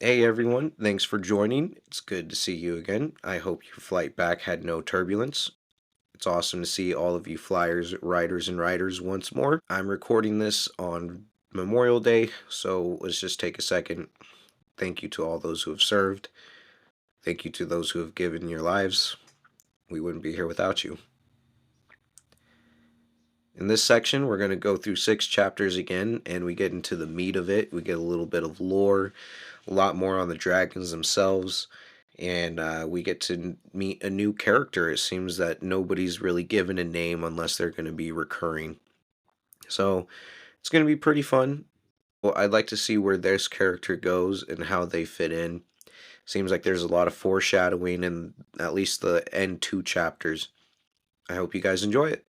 Hey everyone, thanks for joining. It's good to see you again. I hope your flight back had no turbulence. It's awesome to see all of you flyers, riders, and riders once more. I'm recording this on Memorial Day, so let's just take a second. Thank you to all those who have served. Thank you to those who have given your lives. We wouldn't be here without you. In this section, we're going to go through 6 chapters again, and we get into the meat of it. We get a little bit of lore, a lot more on the dragons themselves, and we get to meet a new character. It seems that nobody's really given a name unless they're going to be recurring. So it's going to be pretty fun. Well, I'd like to see where this character goes and how they fit in. Seems like there's a lot of foreshadowing in at least the end 2 chapters. I hope you guys enjoy it.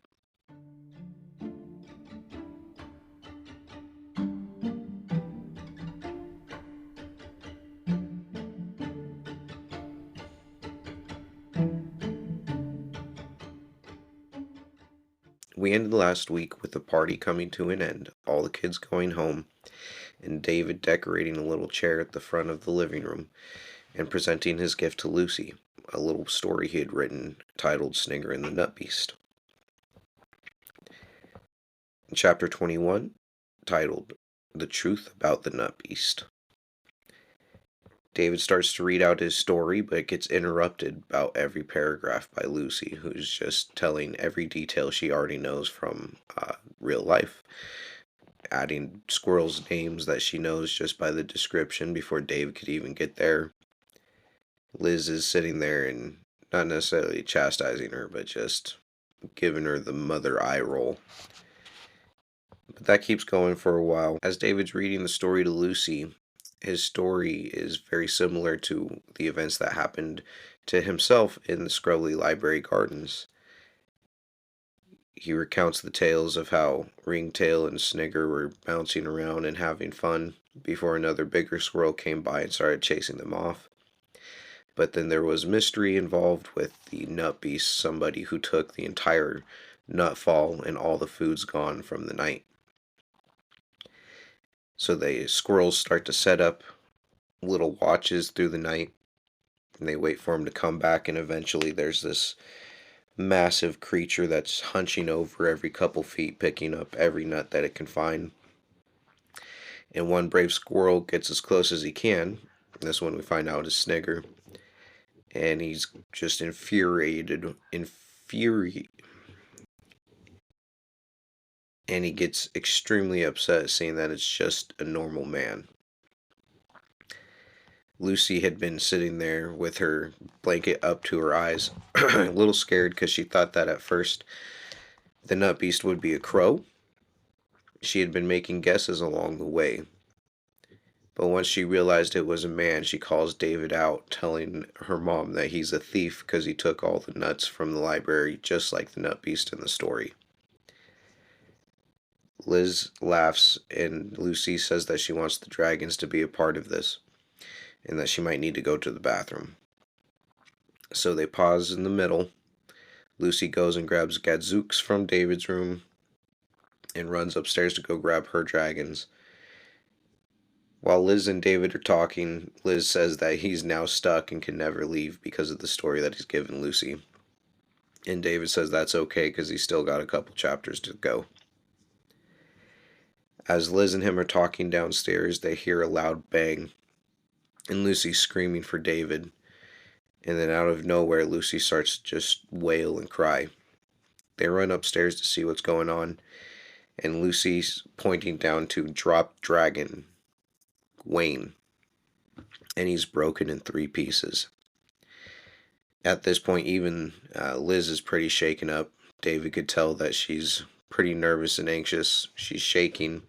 We ended last week with the party coming to an end, all the kids going home, and David decorating a little chair at the front of the living room and presenting his gift to Lucy, a little story he had written titled Snigger and the Nutbeast. In chapter 21, titled The Truth About the Nutbeast, David starts to read out his story, but it gets interrupted about every paragraph by Lucy, who's just telling every detail she already knows from real life, adding squirrels' names that she knows just by the description before Dave could even get there. Liz is sitting there and not necessarily chastising her, but just giving her the mother eye roll. But that keeps going for a while. As David's reading the story to Lucy, his story is very similar to the events that happened to himself in the Scrubly Library Gardens. He recounts the tales of how Ringtail and Snigger were bouncing around and having fun before another bigger squirrel came by and started chasing them off. But then there was mystery involved with the Nutbeast, somebody who took the entire nutfall and all the food's gone from the night. So the squirrels start to set up little watches through the night, and they wait for him to come back, and eventually there's this massive creature that's hunching over every couple feet, picking up every nut that it can find. And one brave squirrel gets as close as he can. This one we find out is Snigger. And he's just infuriated, and he gets extremely upset seeing that it's just a normal man. Lucy had been sitting there with her blanket up to her eyes, a little scared because she thought that at first the Nutbeast would be a crow. She had been making guesses along the way. But once she realized it was a man, she calls David out, telling her mom that he's a thief because he took all the nuts from the library, just like the Nutbeast in the story. Liz laughs, and Lucy says that she wants the dragons to be a part of this, and that she might need to go to the bathroom. So they pause in the middle. Lucy goes and grabs Gadzooks from David's room and runs upstairs to go grab her dragons. While Liz and David are talking, Liz says that he's now stuck and can never leave because of the story that he's given Lucy. And David says that's okay because he's still got a couple chapters to go. As Liz and him are talking downstairs, they hear a loud bang, and Lucy's screaming for David. And then out of nowhere, Lucy starts to just wail and cry. They run upstairs to see what's going on, and Lucy's pointing down to drop dragon, Gwain, and he's broken in 3 pieces. At this point, even Liz is pretty shaken up. David could tell that she's pretty nervous and anxious. She's shaking.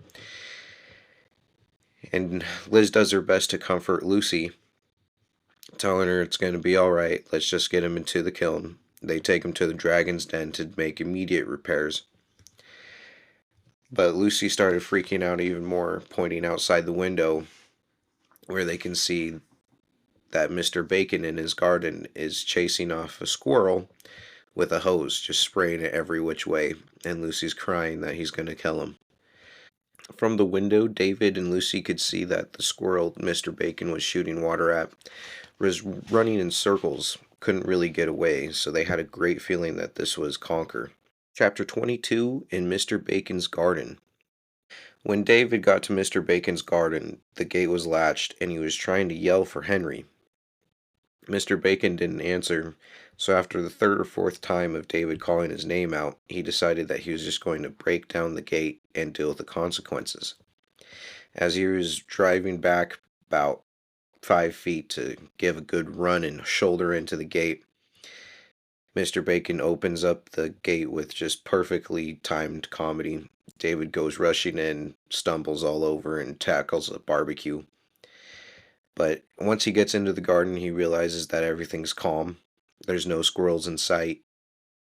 And Liz does her best to comfort Lucy, telling her it's going to be alright. Let's just get him into the kiln. They take him to the dragon's den to make immediate repairs. But Lucy started freaking out even more, pointing outside the window where they can see that Mr. Bacon in his garden is chasing off a squirrel with a hose, just spraying it every which way, and Lucy's crying that he's going to kill him. From the window, David and Lucy could see that the squirrel Mr. Bacon was shooting water at was running in circles, couldn't really get away, so they had a great feeling that this was Conker. Chapter 22 in Mr. Bacon's Garden. When David got to Mr. Bacon's garden, the gate was latched and he was trying to yell for Henry. Mr. Bacon didn't answer, so after the third or fourth time of David calling his name out, he decided that he was just going to break down the gate and deal with the consequences. As he was driving back about 5 feet to give a good run and shoulder into the gate, Mr. Bacon opens up the gate with just perfectly timed comedy. David goes rushing in, stumbles all over, and tackles a barbecue. But once he gets into the garden, he realizes that everything's calm. There's no squirrels in sight.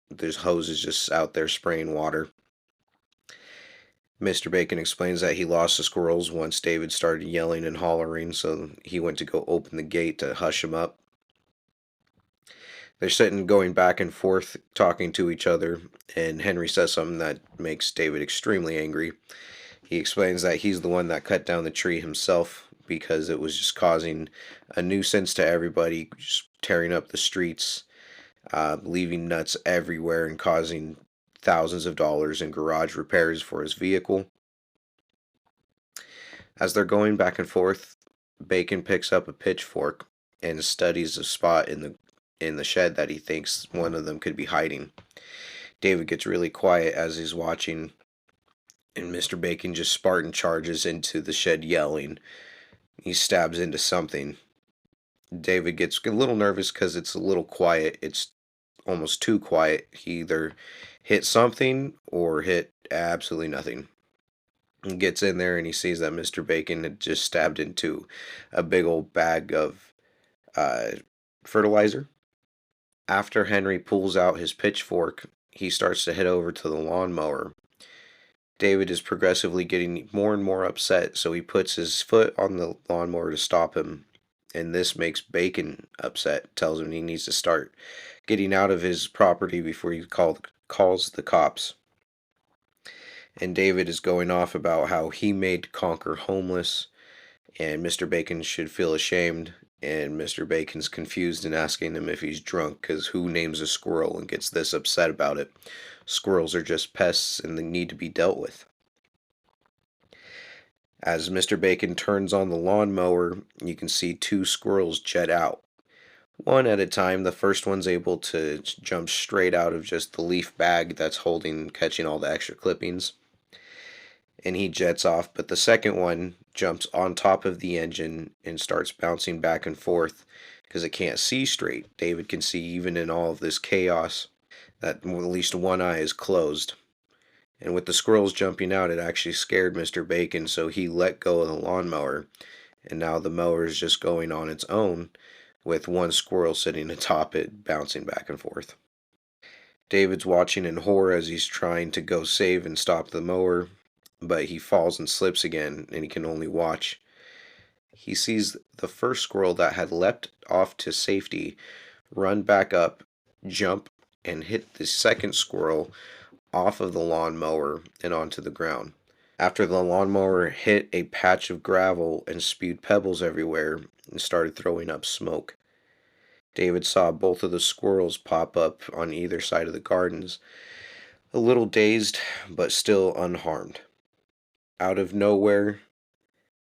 There's hoses just out there spraying water. Mr. Bacon explains that he lost the squirrels once David started yelling and hollering, so he went to go open the gate to hush him up. They're sitting going back and forth, talking to each other, and Henry says something that makes David extremely angry. He explains that he's the one that cut down the tree himself because it was just causing a nuisance to everybody, just tearing up the streets, leaving nuts everywhere, and causing thousands of dollars in garage repairs for his vehicle. As they're going back and forth, Bacon picks up a pitchfork and studies a spot in the shed that he thinks one of them could be hiding. David gets really quiet as he's watching, and Mr. Bacon just Spartan charges into the shed yelling. He stabs into something. David gets a little nervous because it's a little quiet. It's almost too quiet. He either hit something or hit absolutely nothing. He gets in there and he sees that Mr. Bacon had just stabbed into a big old bag of uh, fertilizer. After Henry pulls out his pitchfork, he starts to head over to the lawnmower. David is progressively getting more and more upset, so he puts his foot on the lawnmower to stop him. And this makes Bacon upset, tells him he needs to start getting out of his property before he calls the cops. And David is going off about how he made Conker homeless, and Mr. Bacon should feel ashamed. And Mr. Bacon's confused and asking him if he's drunk, because who names a squirrel and gets this upset about it? Squirrels are just pests and they need to be dealt with. As Mr. Bacon turns on the lawnmower, you can see two squirrels jet out. One at a time, the first one's able to jump straight out of just the leaf bag that's catching all the extra clippings, and he jets off, but the second one jumps on top of the engine and starts bouncing back and forth because it can't see straight. David can see even in all of this chaos that at least one eye is closed. And with the squirrels jumping out, it actually scared Mr. Bacon, so he let go of the lawnmower, and now the mower is just going on its own with one squirrel sitting atop it, bouncing back and forth. David's watching in horror as he's trying to go save and stop the mower, but he falls and slips again, and he can only watch. He sees the first squirrel that had leapt off to safety run back up, jump, and hit the second squirrel off of the lawnmower and onto the ground. After the lawnmower hit a patch of gravel and spewed pebbles everywhere and started throwing up smoke, David saw both of the squirrels pop up on either side of the gardens, a little dazed but still unharmed. Out of nowhere,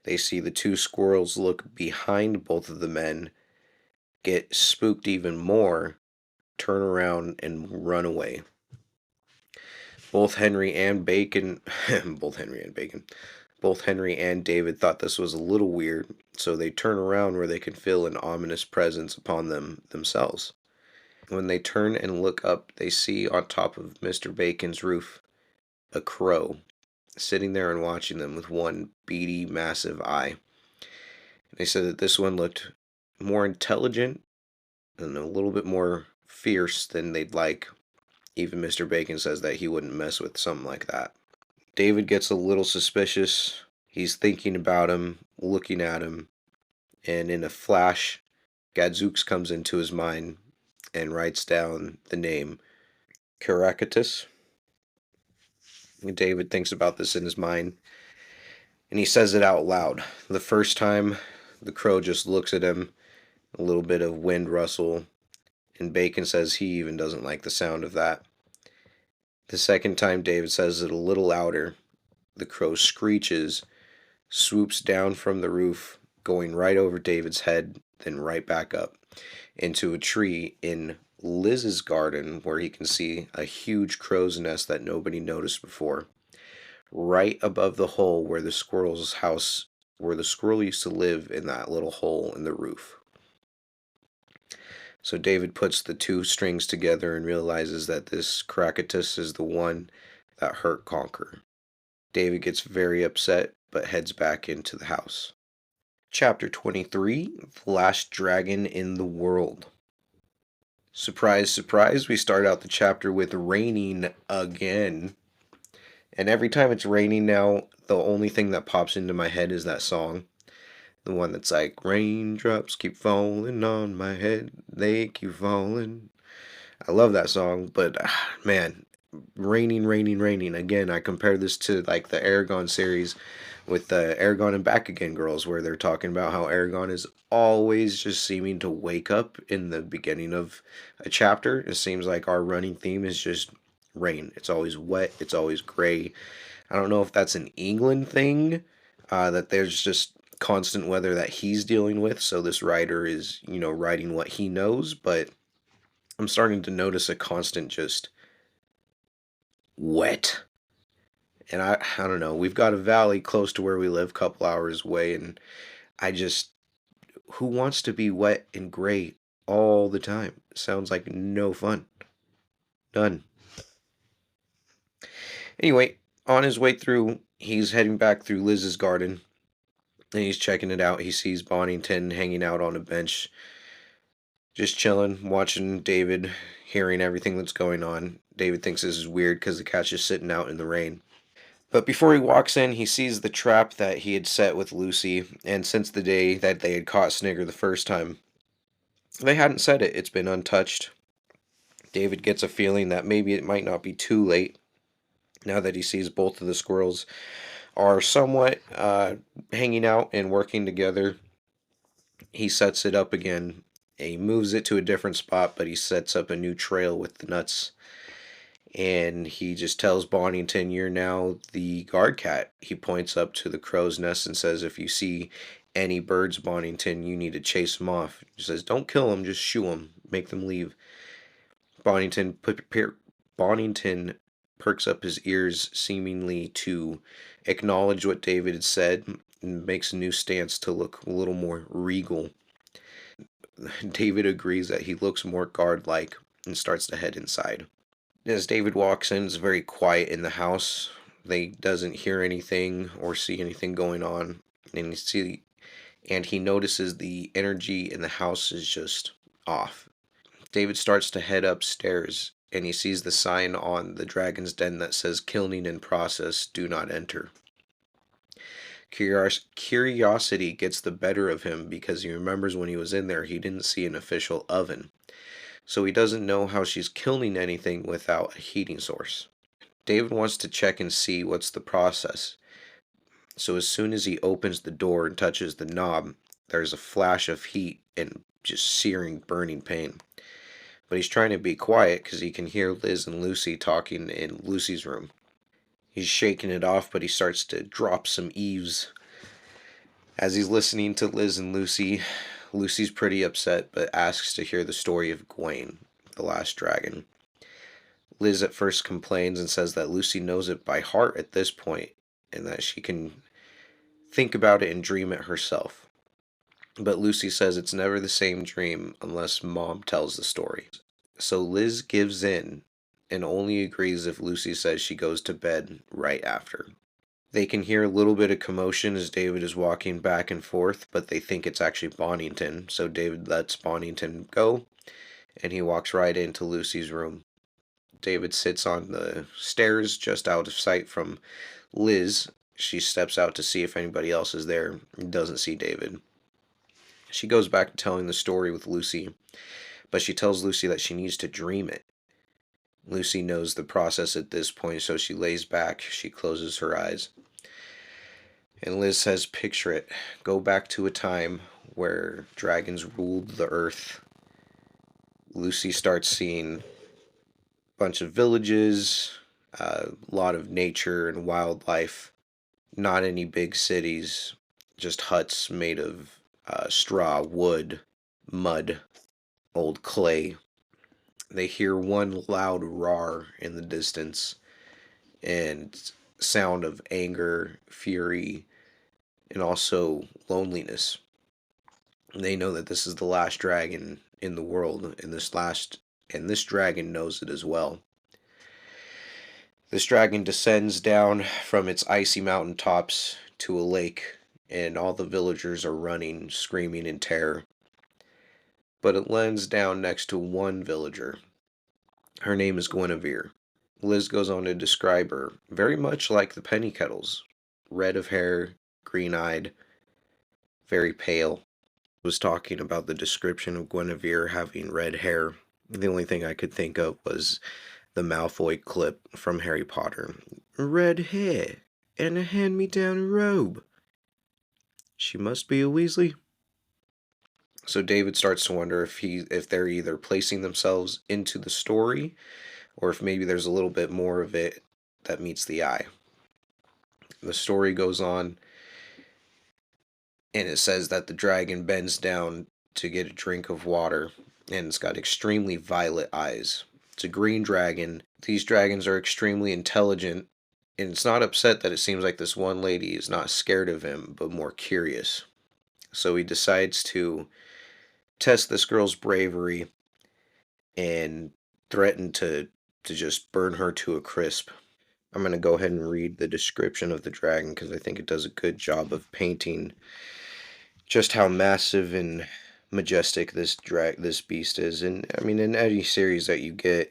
they see the two squirrels look behind both of the men, get spooked even more, turn around, and run away. Both Henry and Bacon, both Henry and David thought this was a little weird, so they turn around where they can feel an ominous presence upon them themselves. When they turn and look up, they see on top of Mr. Bacon's roof a crow sitting there and watching them with one beady, massive eye. They said that this one looked more intelligent and a little bit more fierce than they'd like. Even Mr. Bacon says that he wouldn't mess with something like that. David gets a little suspicious. He's thinking about him, looking at him, and in a flash, Gadzooks comes into his mind and writes down the name Caractacus. David thinks about this in his mind, And he says it out loud. The first time, the crow just looks at him, a little bit of wind rustle, and Bacon says he even doesn't like the sound of that. The second time, David says it a little louder. The crow screeches, swoops down from the roof, going right over David's head, then right back up into a tree in Liz's garden where he can see a huge crow's nest that nobody noticed before, right above the hole where the squirrel's house, where the squirrel used to live in that little hole in the roof. So David puts the two strings together and realizes that this Caractacus is the one that hurt Conquer. David gets very upset but heads back into the house. Chapter 23, The Last Dragon in the World. Surprise, surprise, we start out the chapter with raining again. And every time it's raining now, the only thing that pops into my head is that song. The one that's like, raindrops keep falling on my head, they keep falling. I love that song, but man, raining, raining, raining. Again, I compare this to like the Aragon series with the Aragon and Back Again girls, where they're talking about how Aragon is always just seeming to wake up in the beginning of a chapter. It seems like our running theme is just rain. It's always wet, it's always gray. I don't know if that's an England thing, that there's just constant weather that he's dealing with, so this writer is, writing what he knows, but I'm starting to notice a constant just wet. And I don't know, we've got a valley close to where we live, a couple hours away, and I just, who wants to be wet and gray all the time? Sounds like no fun. None. Anyway, on his way through, he's heading back through Liz's garden, and he's checking it out. He sees Bonington hanging out on a bench, just chilling, watching David, hearing everything that's going on. David thinks this is weird because the cat's just sitting out in the rain. But before he walks in, he sees the trap that he had set with Lucy, and since the day that they had caught Snigger the first time, they hadn't set it. It's been untouched. David gets a feeling that maybe it might not be too late, now that he sees both of the squirrels are somewhat hanging out and working together. He sets it up again. He moves it to a different spot, but he sets up a new trail with the nuts. And he just tells Bonington, "You're now the guard cat." He points up to the crow's nest and says, "If you see any birds, Bonington, you need to chase them off." He says, "Don't kill them, just shoo them, make them leave." Bonington Bonington perks up his ears, seemingly to acknowledge what David had said, and makes a new stance to look a little more regal. David agrees that he looks more guard-like and starts to head inside. As David walks in, it's very quiet in the house. They doesn't hear anything or see anything going on, and he notices the energy in the house is just off. David starts to head upstairs, and he sees the sign on the dragon's den that says "Kilning in process, do not enter." Curiosity gets the better of him because he remembers when he was in there he didn't see an official oven. So he doesn't know how she's killing anything without a heating source. David wants to check and see what's the process. So as soon as he opens the door and touches the knob, there's a flash of heat and just searing, burning pain. But he's trying to be quiet because he can hear Liz and Lucy talking in Lucy's room. He's shaking it off, but he starts to drop some eaves. As he's listening to Liz and Lucy, Lucy's pretty upset, but asks to hear the story of Gwain, the last dragon. Liz at first complains and says that Lucy knows it by heart at this point, and that she can think about it and dream it herself. But Lucy says it's never the same dream unless Mom tells the story. So Liz gives in and only agrees if Lucy says she goes to bed right after. They can hear a little bit of commotion as David is walking back and forth, but they think it's actually Bonington, so David lets Bonington go, and he walks right into Lucy's room. David sits on the stairs just out of sight from Liz. She steps out to see if anybody else is there and doesn't see David. She goes back to telling the story with Lucy, but she tells Lucy that she needs to dream it. Lucy knows the process at this point, so she lays back, she closes her eyes. And Liz says, picture it. Go back to a time where dragons ruled the earth. Lucy starts seeing a bunch of villages, a lot of nature and wildlife, not any big cities, just huts made of straw, wood, mud, old clay. They hear one loud roar in the distance and sound of anger, fury, and also loneliness. They know that this is the last dragon in the world, and this dragon knows it as well. This dragon descends down from its icy mountain tops to a lake, and all the villagers are running, screaming in terror. But it lands down next to one villager. Her name is Guinevere. Liz goes on to describe her very much like the Penny Kettles, red of hair, green eyed, very pale. Was talking about the description of Guinevere having red hair. The only thing I could think of was the Malfoy clip from Harry Potter. Red hair and a hand-me-down robe. She must be a Weasley. So David starts to wonder if they're either placing themselves into the story or if maybe there's a little bit more of it that meets the eye. The story goes on and it says that the dragon bends down to get a drink of water and it's got extremely violet eyes. It's a green dragon. These dragons are extremely intelligent, and it's not upset that it seems like this one lady is not scared of him, but more curious. So he decides to test this girl's bravery and threaten to just burn her to a crisp. I'm going to go ahead and read the description of the dragon because I think it does a good job of painting just how massive and majestic this beast is. And I mean, in any series that you get,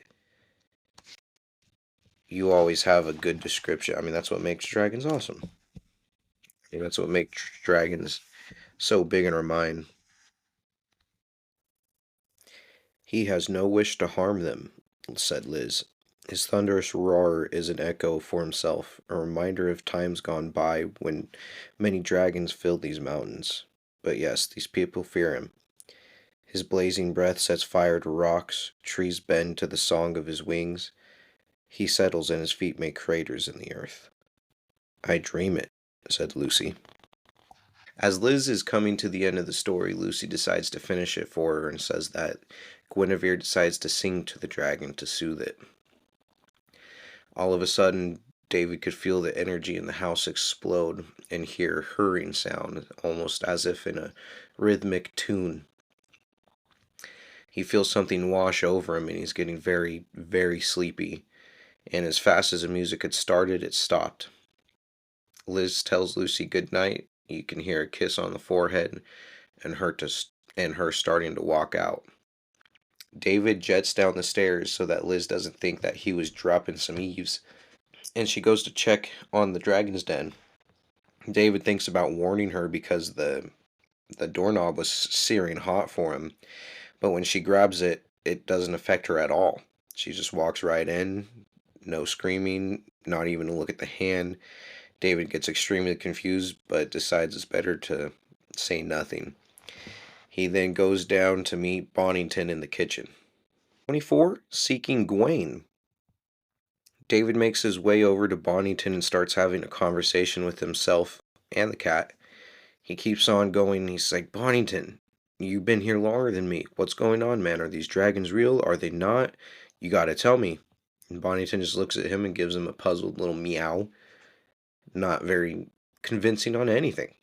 you always have a good description. I mean, that's what makes dragons awesome. I mean, that's what makes dragons so big in our mind. He has no wish to harm them, said Liz. His thunderous roar is an echo for himself, a reminder of times gone by when many dragons filled these mountains. But yes, these people fear him. His blazing breath sets fire to rocks, trees bend to the song of his wings. He settles and his feet make craters in the earth. I dream it, said Lucy. As Liz is coming to the end of the story, Lucy decides to finish it for her and says that Guinevere decides to sing to the dragon to soothe it. All of a sudden, David could feel the energy in the house explode and hear hurrying sound, almost as if in a rhythmic tune. He feels something wash over him and he's getting very, very sleepy. And as fast as the music had started, it stopped. Liz tells Lucy good night. You can hear a kiss on the forehead and her starting to walk out. David jets down the stairs so that Liz doesn't think that he was dropping some eaves, and she goes to check on the dragon's den. David thinks about warning her because the doorknob was searing hot for him, but when she grabs it, it doesn't affect her at all. She just walks right in, no screaming, not even a look at the hand. David gets extremely confused, but decides it's better to say nothing. He then goes down to meet Bonington in the kitchen. 24. Seeking Gwain. David makes his way over to Bonington and starts having a conversation with himself and the cat. He keeps on going. He's like, Bonington, you've been here longer than me. What's going on, man? Are these dragons real? Are they not? You gotta tell me. And Bonington just looks at him and gives him a puzzled little meow. Not very convincing on anything.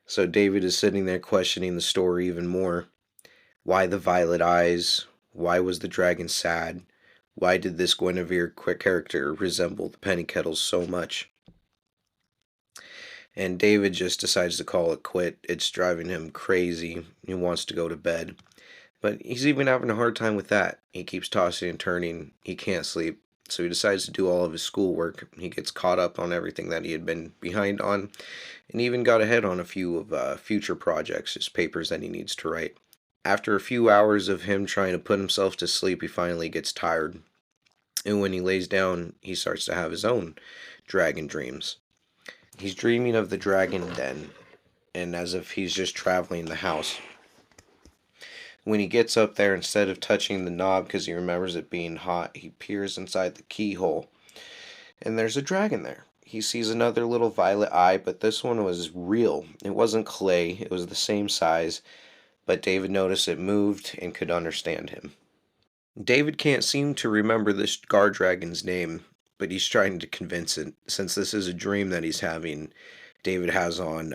So David is sitting there questioning the story even more. Why the violet eyes? Why was the dragon sad? Why did this Guinevere character resemble the Penny Kettles so much? And David just decides to call it quit. It's driving him crazy. He wants to go to bed. But he's even having a hard time with that. He keeps tossing and turning. He can't sleep. So he decides to do all of his schoolwork. He gets caught up on everything that he had been behind on, and even got ahead on a few of future projects, his papers that he needs to write. After a few hours of him trying to put himself to sleep, he finally gets tired. And when he lays down, he starts to have his own dragon dreams. He's dreaming of the dragon den, and as if he's just traveling the house. When he gets up there, instead of touching the knob because he remembers it being hot, he peers inside the keyhole, and there's a dragon there. He sees another little violet eye, but this one was real. It wasn't clay, it was the same size, but David noticed it moved and could understand him. David can't seem to remember this guard dragon's name, but he's trying to convince it. Since this is a dream that he's having, David has on,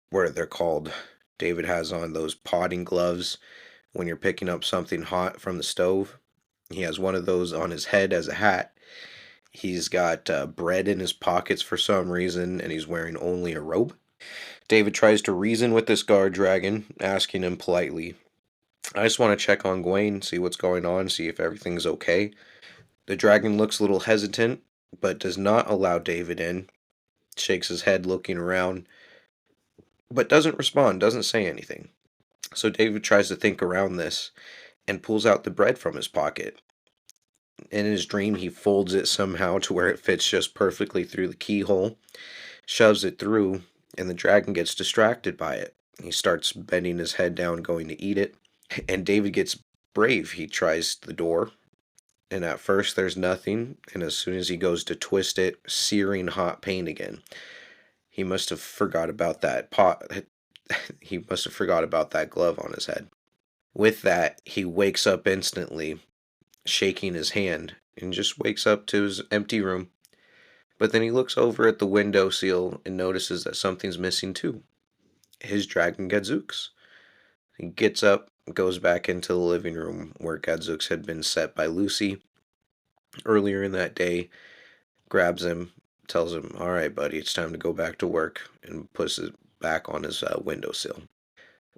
what are they called? David has on those potting gloves when you're picking up something hot from the stove. He has one of those on his head as a hat. He's got bread in his pockets for some reason, and he's wearing only a robe. David tries to reason with this guard dragon, asking him politely, I just want to check on Gwain, see what's going on, see if everything's okay. The dragon looks a little hesitant, but does not allow David in, shakes his head looking around, but doesn't respond, doesn't say anything. So David tries to think around this and pulls out the bread from his pocket. In his dream, he folds it somehow to where it fits just perfectly through the keyhole, shoves it through, and the dragon gets distracted by it. He starts bending his head down, going to eat it, and David gets brave. He tries the door, and at first there's nothing, and as soon as he goes to twist it, searing hot pain again. He must have forgot about that pot. He must have forgot about that glove on his head. With that, he wakes up instantly, shaking his hand, and just wakes up to his empty room. But then he looks over at the window sill and notices that something's missing too. His dragon Gadzooks. He gets up, goes back into the living room where Gadzooks had been set by Lucy earlier in that day, grabs him, tells him, all right, buddy, it's time to go back to work, and puts it back on his windowsill.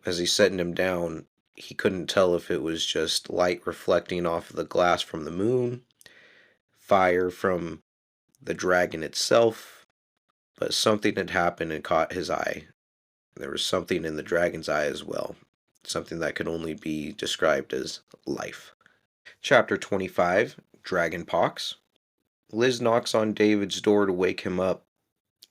As he's setting him down, he couldn't tell if it was just light reflecting off of the glass from the moon, fire from the dragon itself, but something had happened and caught his eye. There was something in the dragon's eye as well, something that could only be described as life. Chapter 25, Dragon Pox. Liz knocks on David's door to wake him up.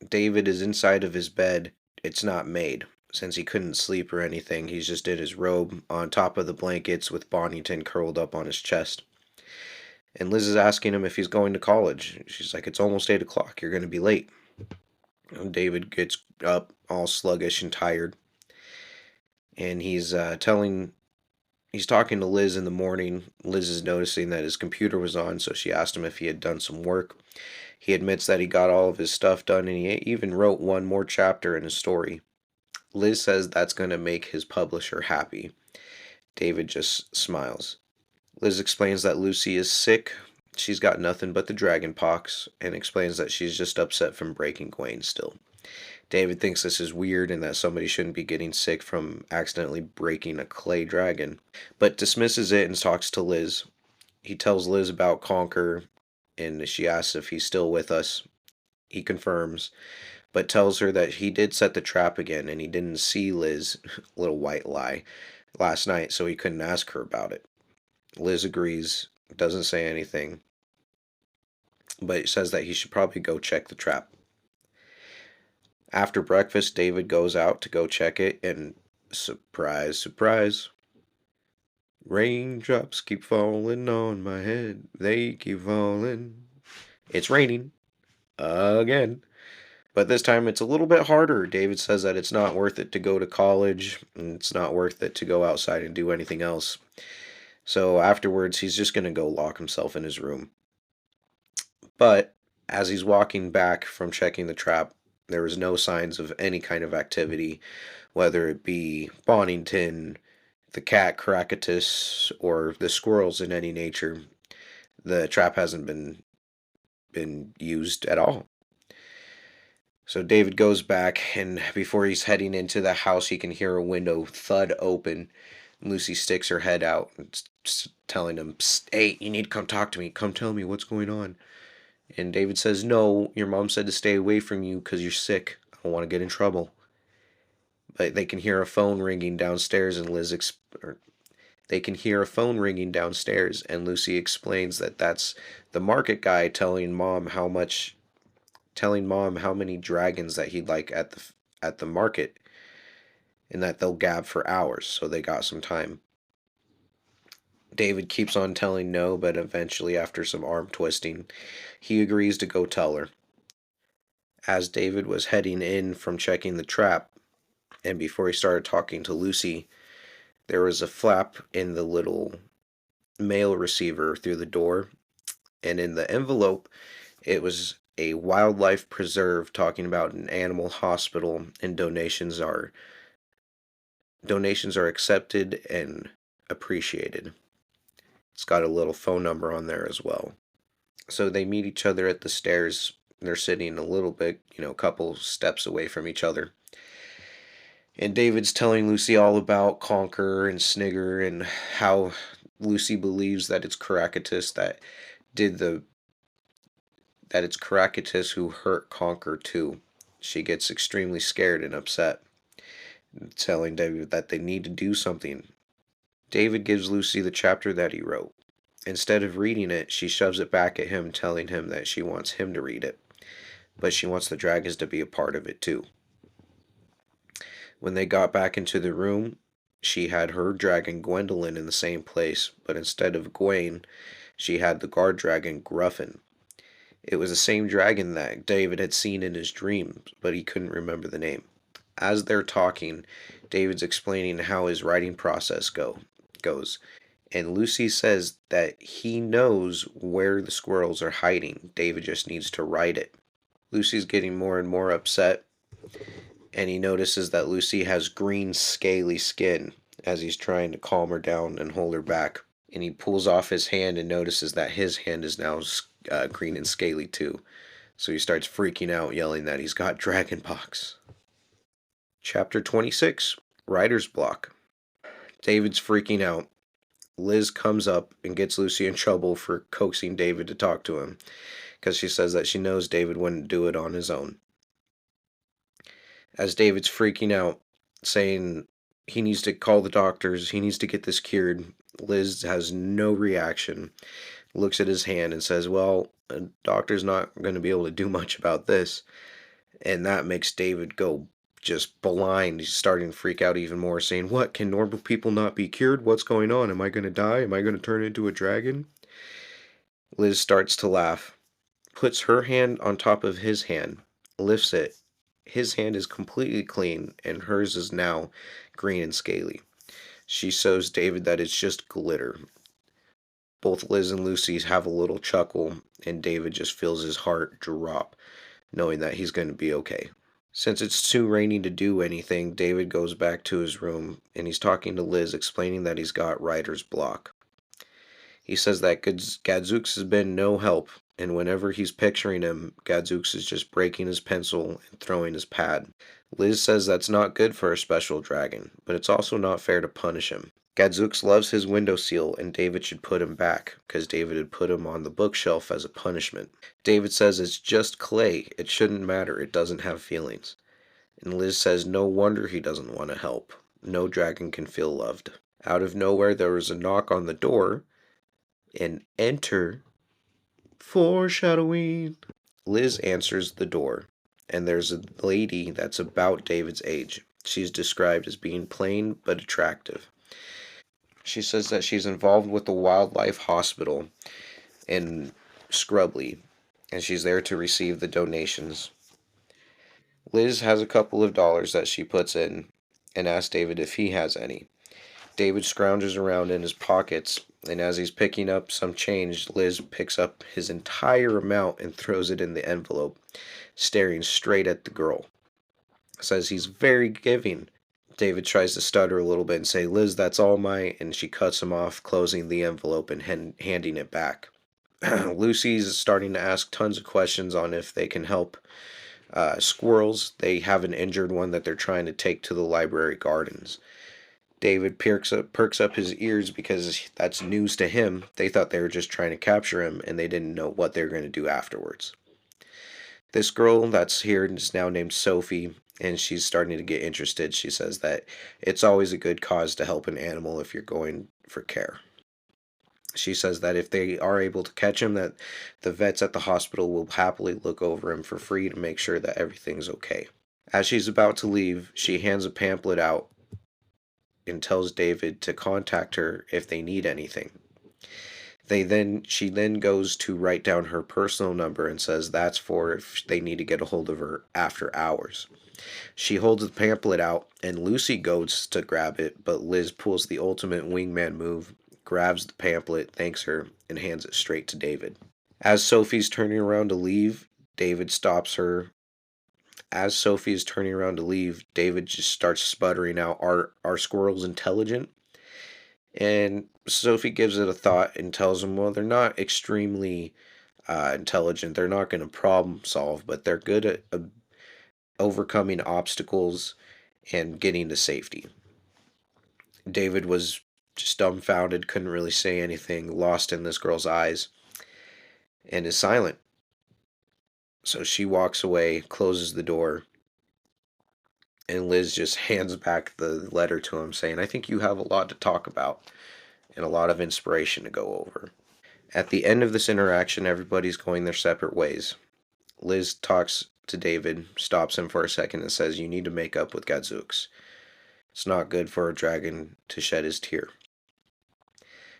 David is inside of his bed. It's not made. Since he couldn't sleep or anything, he's just in his robe on top of the blankets with Bonington curled up on his chest. And Liz is asking him if he's going to college. She's like, it's almost 8 o'clock. You're going to be late. And David gets up all sluggish and tired. And he's talking to Liz in the morning. Liz is noticing that his computer was on, so she asked him if he had done some work. He admits that he got all of his stuff done, and he even wrote one more chapter in his story. Liz says that's going to make his publisher happy. David just smiles. Liz explains that Lucy is sick. She's got nothing but the dragon pox, and explains that she's just upset from breaking Gwain still. David thinks this is weird and that somebody shouldn't be getting sick from accidentally breaking a clay dragon, but dismisses it and talks to Liz. He tells Liz about Conquer, and she asks if he's still with us. He confirms, but tells her that he did set the trap again and he didn't see Liz, little white lie, last night, so he couldn't ask her about it. Liz agrees, doesn't say anything, but says that he should probably go check the trap. After breakfast, David goes out to go check it, and surprise, surprise, raindrops keep falling on my head. They keep falling. It's raining again. But this time it's a little bit harder. David says that it's not worth it to go to college, and it's not worth it to go outside and do anything else. So afterwards, he's just going to go lock himself in his room. But as he's walking back from checking the trap, there was no signs of any kind of activity, whether it be Bonington, the cat Caractacus, or the squirrels in any nature. The trap hasn't been used at all. So David goes back, and before he's heading into the house, he can hear a window thud open. Lucy sticks her head out, telling him, Psst, hey, you need to come talk to me. Come tell me what's going on. And David says, no, your mom said to stay away from you because you're sick. I don't want to get in trouble. But they can hear a phone ringing downstairs, and they can hear a phone ringing downstairs, and Lucy explains that that's the market guy telling mom how much telling Mom how many dragons that he'd like at the market, and that they'll gab for hours, so they got some time. David keeps on telling no, but eventually, after some arm twisting, he agrees to go tell her. As David was heading in from checking the trap, and before he started talking to Lucy, there was a flap in the little mail receiver through the door, and in the envelope, it was a wildlife preserve talking about an animal hospital, and donations are accepted and appreciated. It's got a little phone number on there as well. So they meet each other at the stairs. They're sitting a little bit, a couple steps away from each other. And David's telling Lucy all about Conqueror and Snigger and how Lucy believes that it's Caractacus did the that it's Caractacus who hurt Conqueror too. She gets extremely scared and upset, telling David that they need to do something. David gives Lucy the chapter that he wrote. Instead of reading it, she shoves it back at him, telling him that she wants him to read it, but she wants the dragons to be a part of it too. When they got back into the room, she had her dragon Gwendolyn in the same place, but instead of Gwain, she had the guard dragon Gruffin. It was the same dragon that David had seen in his dreams, but he couldn't remember the name. As they're talking, David's explaining how his writing process goes, and Lucy says that he knows where the squirrels are hiding. David just needs to write it. Lucy's getting more and more upset, and he notices that Lucy has green, scaly skin as he's trying to calm her down and hold her back. And he pulls off his hand and notices that his hand is now green and scaly too. So he starts freaking out, yelling that he's got dragonpox. Chapter 26, Writer's Block. David's freaking out. Liz comes up and gets Lucy in trouble for coaxing David to talk to him, because she says that she knows David wouldn't do it on his own. As David's freaking out, saying he needs to call the doctors, he needs to get this cured, Liz has no reaction, looks at his hand and says, well, a doctor's not going to be able to do much about this. And that makes David go just blind. He's starting to freak out even more, saying, what, can normal people not be cured? What's going on? Am I going to die? Am I going to turn into a dragon? Liz starts to laugh, puts her hand on top of his hand, lifts it. His hand is completely clean, and hers is now green and scaly. She shows David that it's just glitter. Both Liz and Lucy have a little chuckle, and David just feels his heart drop, knowing that he's going to be okay. Since it's too rainy to do anything, David goes back to his room, and he's talking to Liz, explaining that he's got writer's block. He says that Gadzooks has been no help, and whenever he's picturing him, Gadzooks is just breaking his pencil and throwing his pad. Liz says that's not good for a special dragon, but it's also not fair to punish him. Gadzooks loves his windowsill, and David should put him back, because David had put him on the bookshelf as a punishment. David says it's just clay, it shouldn't matter, it doesn't have feelings. And Liz says no wonder he doesn't want to help. No dragon can feel loved. Out of nowhere, there was a knock on the door, and enter foreshadowing. Liz answers the door, and there's a lady that's about David's age. She's described as being plain but attractive. She says that she's involved with the wildlife hospital in Scrubbly, and she's there to receive the donations. Liz has a couple of dollars that she puts in and asks David if he has any. David scrounges around in his pockets, and as he's picking up some change, Liz picks up his entire amount and throws it in the envelope, staring straight at the girl. Says he's very giving. David tries to stutter a little bit and say, Liz, that's all mine, and she cuts him off, closing the envelope and handing it back. Lucy's starting to ask tons of questions on if they can help squirrels. They have an injured one that they're trying to take to the library gardens. David perks up his ears because that's news to him. They thought they were just trying to capture him, and they didn't know what they were going to do afterwards. This girl that's here is now named Sophie, and she's starting to get interested. She says that it's always a good cause to help an animal if you're going for care. She says that if they are able to catch him, that the vets at the hospital will happily look over him for free to make sure that everything's okay. As she's about to leave, she hands a pamphlet out and tells David to contact her if they need anything. She then goes to write down her personal number and says that's for if they need to get a hold of her after hours. She holds the pamphlet out and Lucy goes to grab it, but Liz pulls the ultimate wingman move, grabs the pamphlet, thanks her, and hands it straight to David. As Sophie's turning around to leave, David stops her. As Sophie is turning around to leave, David just starts sputtering out, "Are squirrels intelligent?" And Sophie gives it a thought and tells him, well, they're not extremely intelligent. They're not going to problem solve, but they're good at overcoming obstacles and getting to safety. David was just dumbfounded, couldn't really say anything, lost in this girl's eyes, and is silent. So she walks away, closes the door, and Liz just hands back the letter to him, saying, I think you have a lot to talk about and a lot of inspiration to go over. At the end of this interaction, everybody's going their separate ways. Liz talks to David, stops him for a second, and says, you need to make up with Gadzooks. It's not good for a dragon to shed his tear.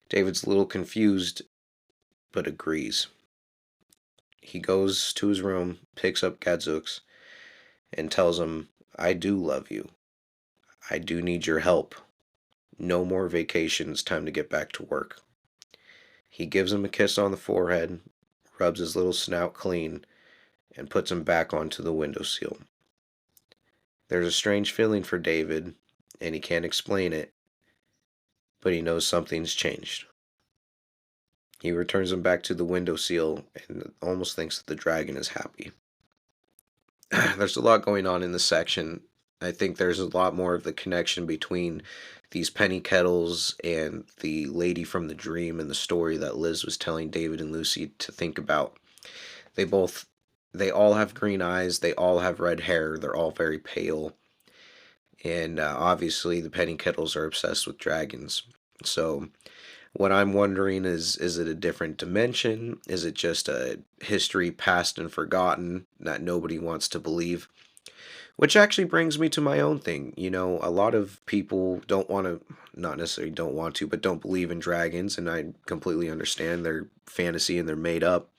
David's a little confused, but agrees. He goes to his room, picks up Gadzooks, and tells him, I do love you. I do need your help. No more vacations, time to get back to work. He gives him a kiss on the forehead, rubs his little snout clean, and puts him back onto the windowsill. There's a strange feeling for David, and he can't explain it, but he knows something's changed. He returns him back to the windowsill and almost thinks that the dragon is happy. There's a lot going on in this section. I think there's a lot more of the connection between these penny kettles and the lady from the dream and the story that Liz was telling David and Lucy to think about. They both, they all have green eyes, they all have red hair, they're all very pale, and obviously the penny kettles are obsessed with dragons. So what I'm wondering is it a different dimension? Is it just a history past and forgotten that nobody wants to believe? Which actually brings me to my own thing. You know, a lot of people don't want to, not necessarily don't want to, but don't believe in dragons, and I completely understand they're fantasy and they're made up.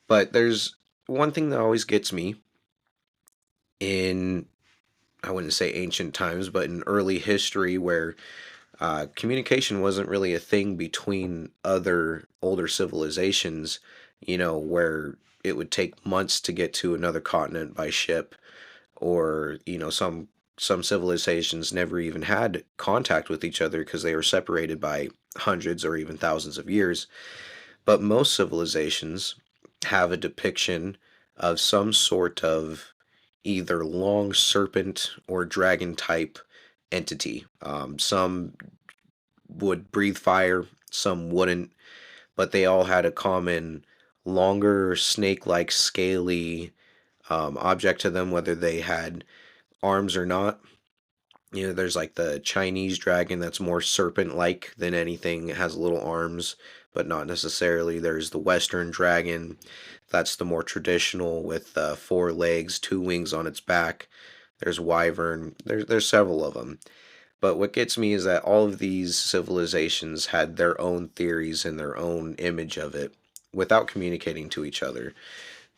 But there's one thing that always gets me in, I wouldn't say ancient times, but in early history where communication wasn't really a thing between other older civilizations, you know, where it would take months to get to another continent by ship, or, you know, some civilizations never even had contact with each other because they were separated by hundreds or even thousands of years. But most civilizations have a depiction of some sort of either long serpent or dragon type entity. Some would breathe fire, some wouldn't, but they all had a common longer snake like scaly object to them, whether they had arms or not. You know, there's like the Chinese dragon that's more serpent like than anything. It has little arms, but not necessarily. There's the Western dragon, that's the more traditional with four legs, two wings on its back. There's wyvern. There's several of them. But what gets me is that all of these civilizations had their own theories and their own image of it without communicating to each other.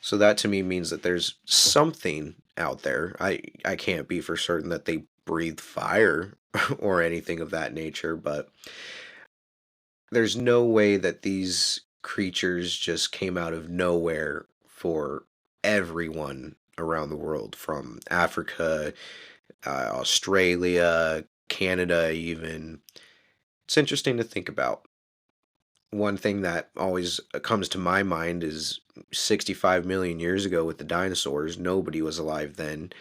So that to me means that there's something out there. I can't be for certain that they breathe fire or anything of that nature, but there's no way that these creatures just came out of nowhere for everyone around the world, from Africa, Australia, Canada, even. It's interesting to think about. One thing that always comes to my mind is 65 million years ago with the dinosaurs. Nobody was alive then.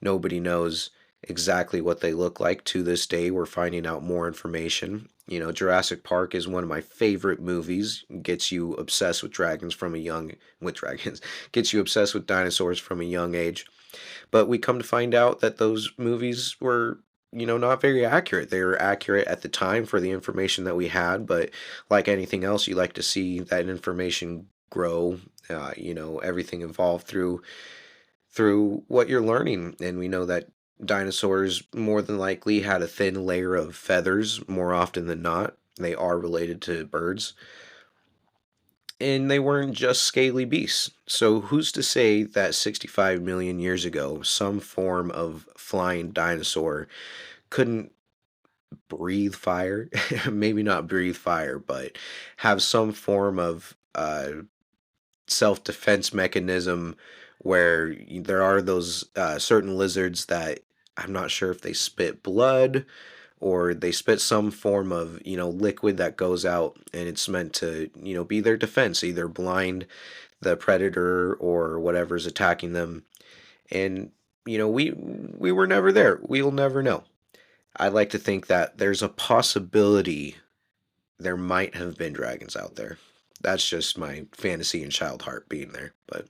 Nobody knows exactly what they look like. To this day, we're finding out more information. You know, Jurassic Park is one of my favorite movies. Gets you obsessed with dragons from a young with dragons. Gets you obsessed with dinosaurs from a young age. But we come to find out that those movies were not very accurate. They were accurate at the time for the information that we had, but like anything else, you like to see that information grow. Everything evolve through what you're learning, and we know that dinosaurs more than likely had a thin layer of feathers more often than not. They are related to birds, and they weren't just scaly beasts. So who's to say that 65 million years ago, some form of flying dinosaur couldn't breathe fire? Maybe not breathe fire, but have some form of self-defense mechanism where there are those certain lizards that I'm not sure if they spit blood or they spit some form of liquid that goes out, and it's meant to be their defense, either blind the predator or whatever's attacking them. And we were never there. We'll never know. I like to think that there's a possibility there might have been dragons out there. That's just my fantasy and child heart being there. But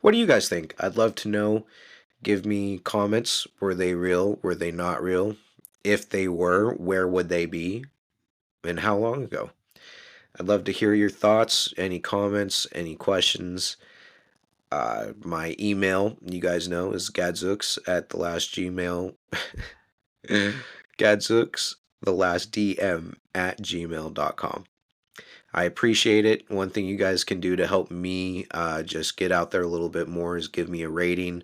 what do you guys think? I'd love to know. Give me comments. Were they real? Were they not real? If they were, where would they be? And how long ago? I'd love to hear your thoughts, any comments, any questions. My email, you guys know, is gadzooks at the last gmail. Gadzooks, the last DM at gmail.com. I appreciate it. One thing you guys can do to help me just get out there a little bit more is give me a rating.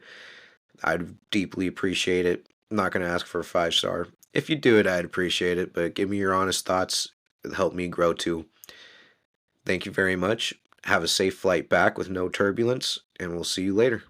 I'd deeply appreciate it. I'm not going to ask for a 5 star. If you do it, I'd appreciate it, but give me your honest thoughts. It'll help me grow too. Thank you very much. Have a safe flight back with no turbulence, and we'll see you later.